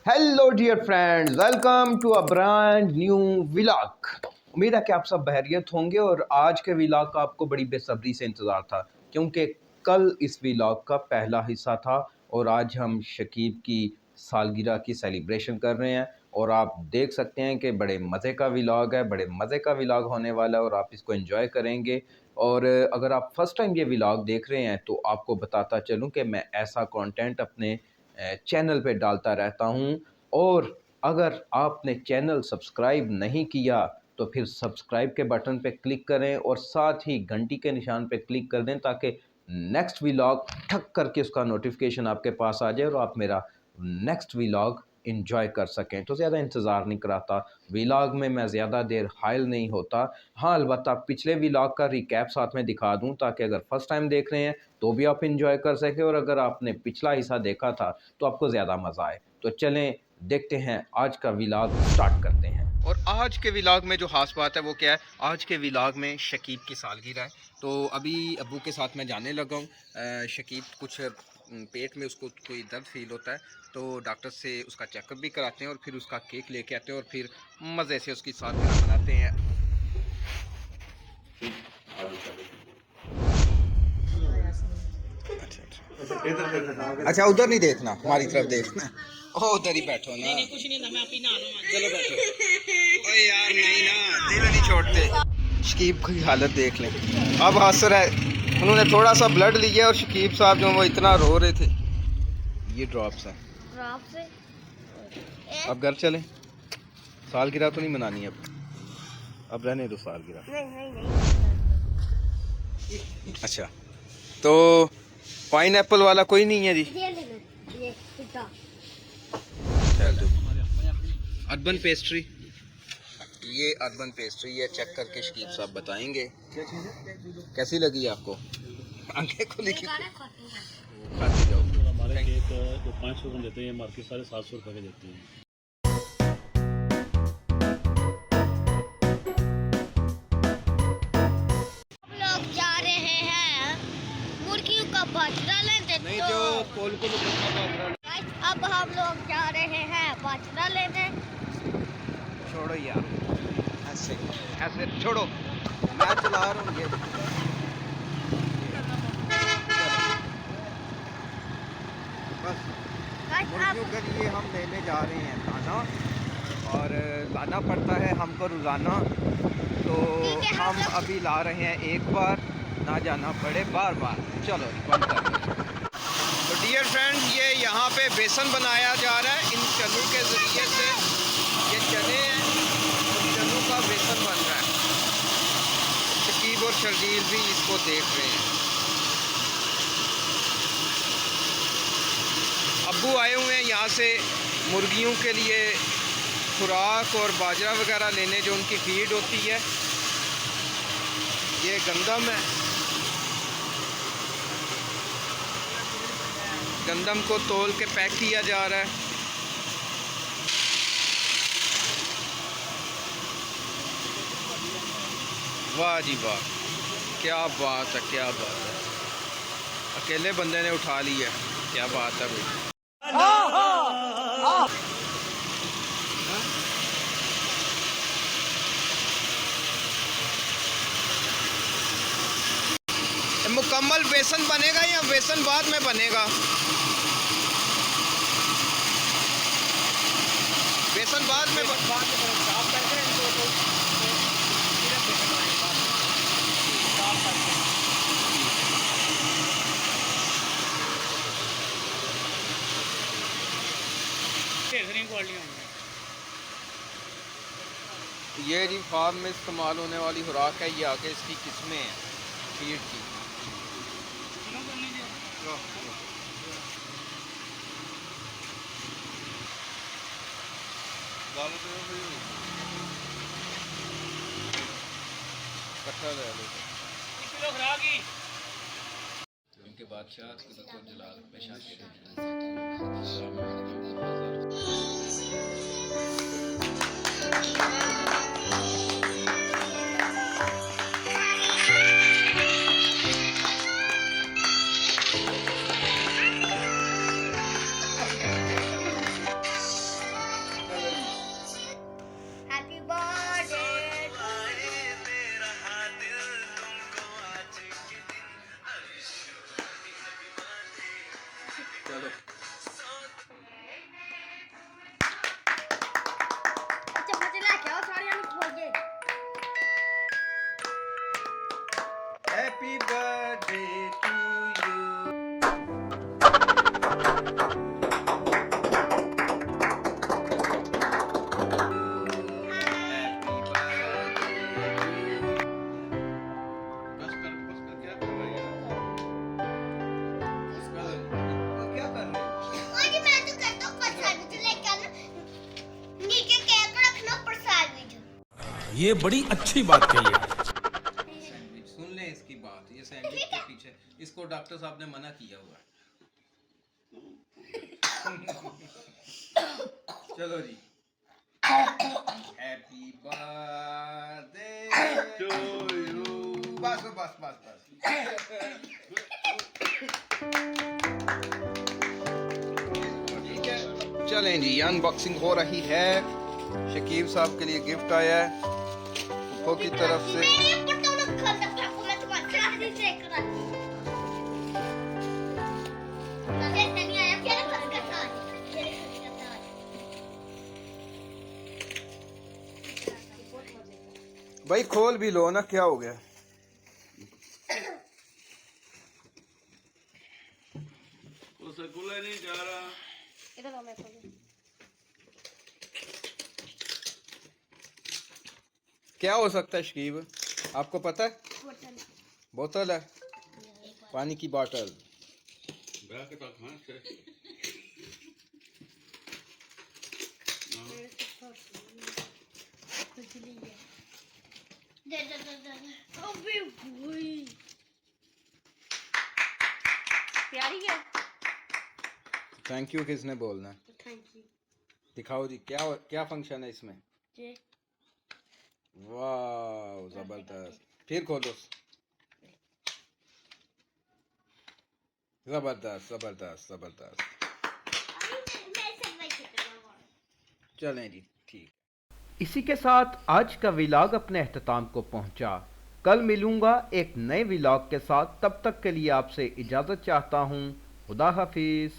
Hello dear friends, welcome to a brand new vlog. उम्मीद है कि आप सब बहरियत होंगे और आज के व्लॉग का आपको बड़ी बेसब्री से इंतज़ार था क्योंकि कल इस व्लॉग का पहला हिस्सा था और आज हम शकीब की सालगिरह की सेलिब्रेशन कर रहे हैं और आप देख सकते हैं कि बड़े मज़े का व्लॉग है, बड़े मज़े का व्लॉग होने वाला है और आप इसको एंजॉय करेंगे। और अगर आप फर्स्ट टाइम ये व्लॉग देख रहे हैं तो आपको बताता चलूँ कि मैं ऐसा कंटेंट अपने चैनल पे डालता रहता हूँ। और अगर आपने चैनल सब्सक्राइब नहीं किया तो फिर सब्सक्राइब के बटन पे क्लिक करें और साथ ही घंटी के निशान पे क्लिक कर दें ताकि नेक्स्ट व्लॉग ठक करके उसका नोटिफिकेशन आपके पास आ जाए और आप मेरा नेक्स्ट व्लॉग इंजॉय कर सकें। तो ज़्यादा इंतज़ार नहीं कराता, व्लॉग में मैं ज़्यादा देर हायल नहीं होता। हाँ, अलबत्ता पिछले व्लॉग का रिकैप साथ में दिखा दूं ताकि अगर फर्स्ट टाइम देख रहे हैं तो भी आप इंजॉय कर सकें और अगर आपने पिछला हिस्सा देखा था तो आपको ज़्यादा मज़ा आए। तो चलें देखते हैं, आज का व्लॉग स्टार्ट करते हैं। और आज के व्लॉग में जो खास बात है वो क्या है, आज के व्लॉग में शकीब की सालगिरह है। तो अभी अब्बू के साथ मैं जाने लगा हूँ। शकीब कुछ पेट में उसको कोई दर्द फील होता है तो डॉक्टर से उसका चेकअप भी कराते हैं और फिर उसका केक लेके आते हैं और फिर मज़े से उसकी सालगिरह मनाते हैं। अच्छा, उधर नहीं देखना, हमारी तरफ देखना। ओ उधर ही बैठो ना। नहीं, कुछ नहीं, मैं अभी नहा लूंगा। चलो बैठो। ओए यार नहीं ना, दिल नहीं छोड़ते। शकीब की हालत देख लें, अब हंस रहा है। उन्होंने थोड़ा सा ब्लड लिया और शकीब साहब जो वो इतना रो रहे थे। ये ड्रॉप्स हैं। अब घर चलें, सालगिरह तो नहीं मनानी अब रहने दो सालगिरह। अच्छा, तो पाइनएप्पल वाला कोई नहीं है जी? अर्बन पेस्ट्री, ये अर्बन पेस्ट्री है, चेक करके शकीब साहब बताएंगे कैसी लगी आपको। आंखें खुली की खाते जाओ। हमारे केक जो 500 ग्राम देते हैं मार्केट 750 रुपये के देते हैं। लोग जा रहे हैं मुर्गियों का बाजरा लेने। नहीं, जो कोल को अब हम लोग जा रहे हैं बाजरा लेने। छोड़ो यार, ऐसे ऐसे छोड़ो, मैं चला रहा हूँ ये। बस मुर्गियों के लिए हम लेने जा रहे हैं दाना और लाना पड़ता है हमको रोज़ाना, तो हम अभी ला रहे हैं एक बार, ना जाना पड़े बार बार। चलो बंद कर दो। तो डियर फ्रेंड, ये यहाँ पे बेसन बनाया जा रहा है इन चनों के ज़रिए से। ये चने हैं और चनों का बेसन बन रहा है। शकीब और शर्जील भी इसको देख रहे हैं। अब्बू आए हुए हैं यहाँ से मुर्गियों के लिए खुराक और बाजरा वगैरह लेने, जो उनकी फीड होती है। ये गंदम है, गंदम को तोल के पैक किया जा रहा है। वाह जी वाह, क्या बात है, क्या बात है। अकेले बंदे ने उठा लिया, क्या बात है भाई। मुकम्मल बेसन बनेगा या बेसन बाद में बनेगा? बेसन बाद में ये जी फार्म में इस्तेमाल होने वाली खुराक है। ये आगे इसकी किस्में हैं फीड की। कट्ठा ले लो। उनके बादशाह जलाल में ये बड़ी अच्छी बात कही है। सैंडविच, सुन ले इसकी बात, ये सैंडविच के पीछे इसको डॉक्टर साहब ने मना किया हुआ है। चलो जी, हैप्पी बर्थडे टू यू। बस बस बस बस। ठीक है, चलें जी, अनबॉक्सिंग हो रही है। शकीब साहब के लिए गिफ्ट आया है फूफो की तरफ से। मेरे ऊपर तो लोग खर्च ठाकुर मैं तुम्हारे शादी से कराती हूं। मुझे नहीं आया क्या कर करता है मेरे घर करता है। भाई खोल भी लो ना, क्या हो गया? उसे खुला नहीं जा रहा। इधर आओ मैं खोलूं। क्या हो सकता है शकीब, आपको पता है? बोतल बोतल है, पानी की बोतल। बैग के तक हाँ से दे दे दे दे अबे भाई प्यारी है। थैंक यू किसने बोलना है? थैंक यू दिखाओ जी, क्या क्या फंक्शन है इसमें? जी। वाह जबरदस्त, फिर खोलो। जबरदस्त जबरदस्त जबरदस्त। चलें जी, ठीक। इसी के साथ आज का व्लॉग अपने अख्ताम को पहुंचा। कल मिलूंगा एक नए व्लॉग के साथ, तब तक के लिए आपसे इजाज़त चाहता हूं। खुदा हाफिज़।